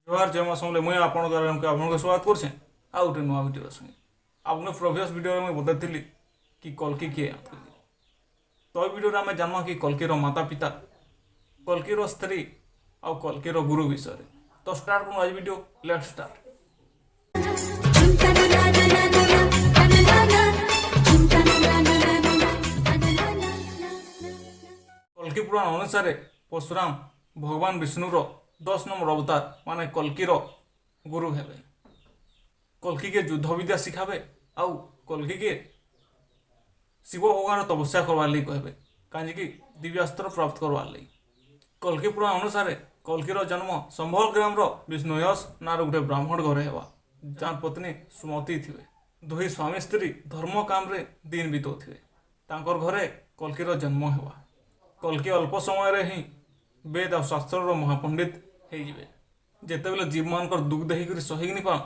जोहार जय माँ समले मुझे आपन द्वारा आपको स्वागत कर आ गोटे नुआ भिडियो संगे आपने प्रिवियस वीडियो में बताई कि कल्कि किए तो भिडियो आम जाना कि कल्किर माता पिता कल्किर स्त्री आउ कल्किर गुरु विषय तो स्टार्ट करूँ आज वीडियो लेट स्टार्ट। कल्कि पुराण अनुसार परशुराम भगवान विष्णुर 10 नंबर अवतार माने कल्किर गुरु हेबे। कल्कि के युद्ध विद्या शिखाबे आउ कल्कि के शिव भगवान तपस्या करवार लगी कहबे कहीं दिव्यास्त्र प्राप्त करवार लगी। कल्कि पुराण अनुसार कल्किर जन्म संभल ग्राम विष्णुयस नार गोटे ब्राह्मण घरे हेबा जार पत्नी सुमती थे। दुही स्वामी स्त्री धर्म काम रे दिन बिताउथिबे तांकर घरे कल्किर जन्म हेबा। कल्कि अल्प समय ही वेद और शास्त्र महापंडित होइजिबे। जेतेबेले जीव मानकर दुख देखिक सही नहीं पान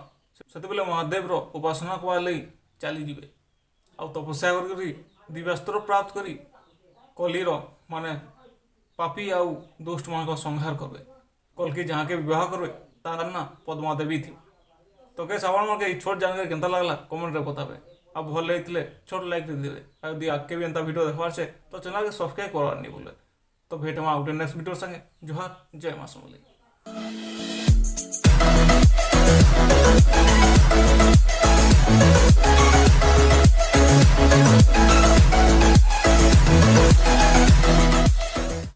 सेतेबेले महादेव उपासना करवार लगी चली जिबे आउ तपस्या करी दिव्यास्त्र प्राप्त करी कलिर माने पापी आउ दुष्ट मान संहार करबे। कल्कि जहाँ के विवाह करबे तार ना पद्मा देवी थी। तो कैसे आपण मन छोट जानकारी केनता लागला कमेंट रे बताबे। अब भल लगे छोट लाइक दे देबे। आ यदि आगे भी एंता वीडियो देखवार छे तो चैनल के सब्सक्राइब करवार नहीं भूले। तो भेट में आउटे नेक्स्ट वीडियो संगे जोहार जय माँ समले।